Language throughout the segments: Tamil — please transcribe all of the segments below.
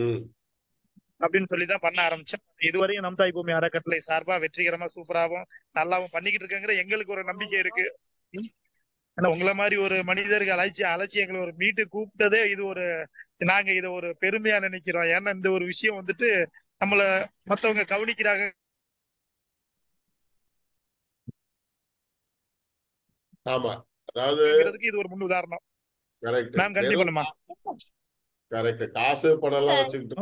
ம். அப்படின்னு சொல்லிதான் பண்ண ஆரம்பிச்சோம். இதுவரையும் நம் தாய் பூமி அறக்கட்டளை சார்பா வெற்றிகரமா சூப்பராகவும் நல்லாவும் பண்ணிக்கிட்டு இருக்காங்கிற எங்களுக்கு ஒரு நம்பிக்கை இருக்கு. ஆனா உங்களை மாதிரி ஒரு மனிதர்கள் அழைச்சி எங்களை ஒரு மீட்டு கூப்பிட்டதே இது ஒரு நாங்க இதை ஒரு பெருமையா நினைக்கிறோம். ஏன்னா இந்த ஒரு விஷயம் வந்துட்டு நம்மள மத்தவங்க கவனிக்கிறாங்க. ஆமா, அதாவது இது ஒரு முன் உதாரணம். கரெக்ட். மேம் கண்டினியூ பண்ணுமா? கரெக்ட். காசு பணம் எல்லாம் வச்சுக்கிட்டு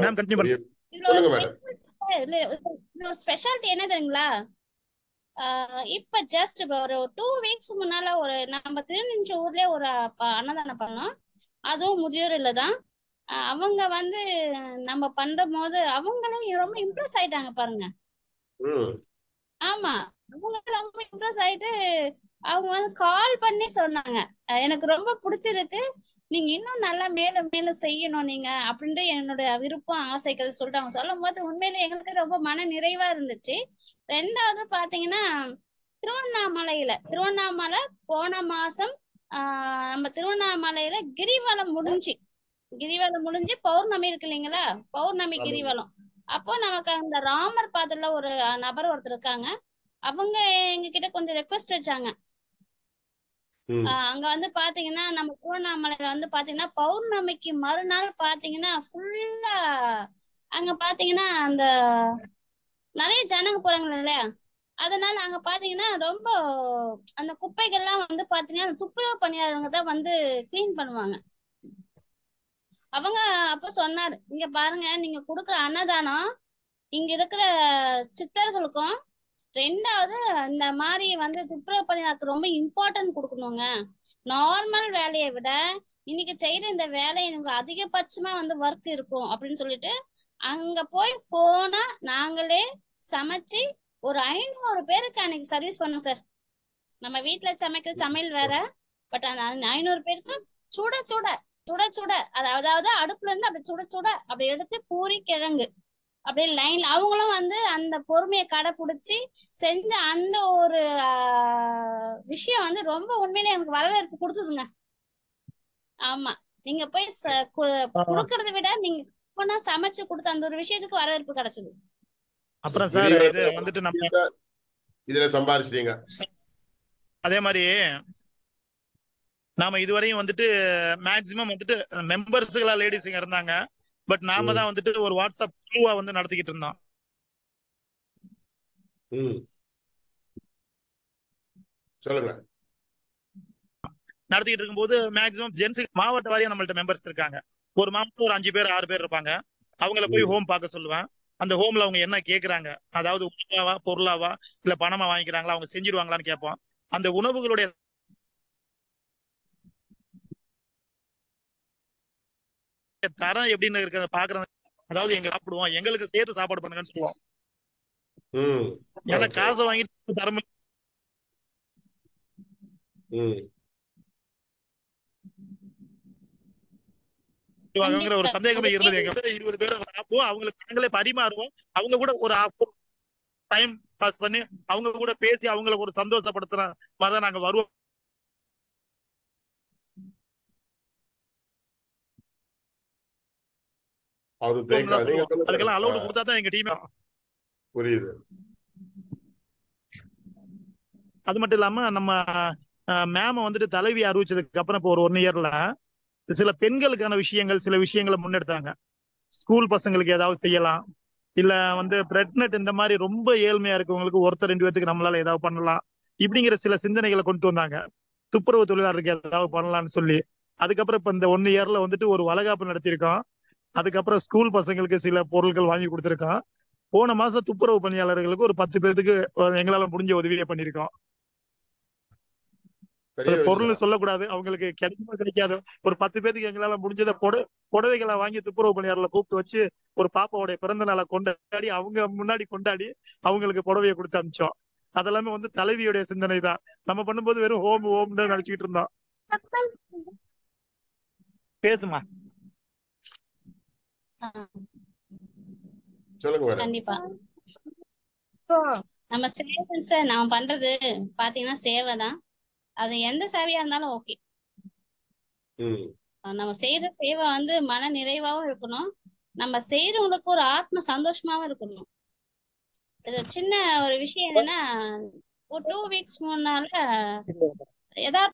மேம் கண்டினியூ பண்ணு. சொல்லுங்க மேடம். ஸ்பெஷாலிட்டி என்ன தெரியுங்களா? இப்ப ஜஸ்ட் ஒரு 2 வீக்ஸ் முன்னால ஒரு நம்ம திருநெல்வேலி ஊர்லயே ஒரு அன்னதானம் பண்ணோம். அதுவும் முதியோர் இல்லதான். அவங்க வந்து நம்ம பண்ற போது அவங்களே ரொம்ப இம்ப்ரெஸ் ஆயிட்டாங்க பாருங்க. ஆமா, அவங்க ரொம்ப இம்ப்ரெஸ் ஆயிட்டு அவங்க வந்து கால் பண்ணி சொன்னாங்க, எனக்கு ரொம்ப பிடிச்சிருக்கு, நீங்க இன்னும் நல்லா மேலும் மேலும் செய்யணும் நீங்க அப்படின்ட்டு என்னோட விருப்பம் ஆசைகள் சொல்லிட்டு அவங்க சொல்லும் போது உண்மையிலே எங்களுக்கு ரொம்ப மன நிறைவா இருந்துச்சு. ரெண்டாவது பாத்தீங்கன்னா திருவண்ணாமலை போன மாசம் நம்ம திருவண்ணாமலையில கிரிவலம் முடிஞ்சு பௌர்ணமி இருக்கு இல்லைங்களா, பௌர்ணமி கிரிவலம். அப்போ நமக்கு அந்த ராமர் பாதத்துல ஒரு நபர் ஒருத்தர் இருக்காங்க, அவங்க எங்க கிட்ட கொஞ்சம் ரெக்வஸ்ட் வச்சாங்க. அங்க வந்து பாத்தீங்கன்னா நம்ம திருவண்ணாமலையில வந்து பாத்தீங்கன்னா பௌர்ணமிக்கு மறுநாள் பாத்தீங்கன்னா ஃபுல்லா அங்க பாத்தீங்கன்னா அந்த நிறைய ஜனங்க போறாங்க இல்லையா, அதனால அங்க பாத்தீங்கன்னா ரொம்ப அந்த குப்பைகள்லாம் வந்து பாத்தீங்கன்னா துப்புரவு பணியாளர்கள் தான் வந்து கிளீன் பண்ணுவாங்க. அவங்க அப்ப சொன்னாரு, இங்க பாருங்க நீங்க கொடுக்குற அன்னதானம் இங்க இருக்கிற சித்தர்களுக்கும், ரெண்டாவது இந்த மாதிரி வந்து துப்புரவு பணியாளருக்கு ரொம்ப இம்பார்ட்டன்ட் கொடுக்கணுங்க. நார்மல் வேலையை விட இன்னைக்கு செய்யற இந்த வேலை எனக்கு அதிகபட்சமா வந்து ஒர்க் இருக்கும் அப்படின்னு சொல்லிட்டு அங்க போனா நாங்களே சமைச்சு ஒரு 500 பேருக்கு அன்னைக்கு சர்வீஸ் பண்ணோம் சார். நம்ம வீட்டுல சமைக்கிற சமையல் வேற, பட் அந்த 500 பேருக்கு சுட சுட சுட சுட அதாவது அடுப்புல இருந்து அப்படி சுட சுட அப்படி எடுத்து பூரி கிழங்கு அப்படியே லைன்ல அவங்களும் வந்து அந்த பொறுமையை கடைபிடிச்சு செஞ்ச அந்த ஒரு விஷயம் வந்து ரொம்ப உண்மையிலே எனக்கு வரவேற்பு கொடுத்ததுங்க. ஆமா, நீங்க போய் கொடுக்கறத விட நீங்க சமைச்சு கொடுத்த அந்த ஒரு விஷயத்துக்கு வரவேற்பு கிடைச்சது. அப்புறம் சார் இது வந்துட்டு நம்ம இதுல சம்பாதிச்சிட்டீங்க. அதே மாதிரி நாம இதுவரையும் வந்துட்டு மேக்சிமம் வந்துட்டு மெம்பர்ஸ்களா லேடிஸுங்க இருந்தாங்க, பட் நாம தான் வந்துட்டு ஒரு வாட்ஸ்அப் குழுவா வந்து நடத்திக்கிட்டு இருந்தோம். சொல்லுங்க. நடத்திட்டு இருக்கும்போது மேக்சிமம் ஜென்ஸ் மாவட்ட வாரியா நம்மள்ட்ட மெம்பர்ஸ் இருக்காங்க. ஒரு மாவட்டம் ஒரு 5 பேர் 6 பேர் இருப்பாங்க. அவங்கள போய் ஹோம் பார்க்க சொல்லுவேன். அந்த ஹோம்ல அவங்க என்ன கேக்குறாங்க, அதாவது உணவாவா பொருளாவா இல்ல பணமா வாங்கிக்கிறாங்களா, அவங்க செஞ்சிருவாங்களான்னு கேட்போம். அந்த உணவுகளுடைய தரம் எப்படின்னு இருக்கிறத பாக்குறது, அதாவது எங்க சாப்பிடுவோம் எங்களுக்கு சேர்த்து சாப்பாடு பண்ணுங்கன்னு சொல்லுவோம். ஏன்னா காசை வாங்கிட்டு தரம் ஒரு சந்தேகமே இருந்தது. எங்க 20 பேர் சாப்பிடுவோம், அவங்களுக்கு நாங்களே பரிமாறுவோம். அவங்க கூட ஒரு டைம் பாஸ் பண்ணி அவங்க கூட பேசி அவங்களை ஒரு சந்தோஷப்படுத்துற மாதிரி நாங்க வருவோம். அதுக்கெல்லாம் அலோடு கொடுத்தா தான் எங்க டீம் புரியுது. அது மட்டும் இல்லாம நம்ம மேம வந்துட்டு தலைவி அறிவிச்சதுக்கு அப்புறம் இப்போ ஒரு 1 இயர்ல சில பெண்களுக்கான விஷயங்கள் சில விஷயங்களை முன்னெடுத்தாங்க. ஸ்கூல் பசங்களுக்கு ஏதாவது செய்யலாம், இல்ல வந்து பிரெக்னட் இந்த மாதிரி ரொம்ப ஏழ்மையா இருக்கவங்களுக்கு ஒருத்தர் 2 பேருக்கு நம்மளால ஏதாவது பண்ணலாம், இப்படிங்கிற சில சிந்தனைகளை கொண்டு வந்தாங்க. துப்புரவு தொழிலாளருக்கு ஏதாவது பண்ணலாம்னு சொல்லி அதுக்கப்புறம் இப்ப இந்த 1 இயர்ல வந்துட்டு ஒரு வளகாப்பு நடத்தியிருக்கோம். அதுக்கப்புறம் ஸ்கூல் பசங்களுக்கு சில பொருட்கள் வாங்கி கொடுத்துருக்கோம். போன மாசம் துப்புரவு பணியாளர்களுக்கு ஒரு 10 பேருக்கு எங்களால முடிஞ்ச உதவியை பண்ணிருக்கோம். பொருள் சொல்லக்கூடாது, அவங்களுக்கு கிடைக்குமா கிடைக்காது, ஒரு 10 பேருக்கு எங்களால முடிஞ்சத புடவைகளை வாங்கி துப்புரவு பணியாளர்களை கூப்பிட்டு வச்சு ஒரு பாப்பாவுடைய பிறந்த நாளை கொண்டாடி அவங்க முன்னாடி கொண்டாடி அவங்களுக்கு புடவையை கொடுத்து அனுப்பிச்சோம். அதெல்லாமே வந்து தலைவியுடைய சிந்தனை தான். நம்ம பண்ணும்போது வெறும் ஹோம்னு நினைச்சுக்கிட்டு இருந்தோம். பேசுமா? கண்டிப்பா நம்ம சேவை நாம பண்றது பாத்தீங்கன்னா சேவை தான். அது எந்த சேவையா இருந்தாலும் ஓகே. நம்ம செய்யற சேவை வந்து மன நிறைவாவும் இருக்கணும், நம்ம செய்யறவங்களுக்கு ஒரு ஆத்ம சந்தோஷமாவும் இருக்கணும். இது சின்ன ஒரு விஷயம் என்னன்னா, ஒரு 2 வீக்ஸ் முன்னால யதார்த்தமா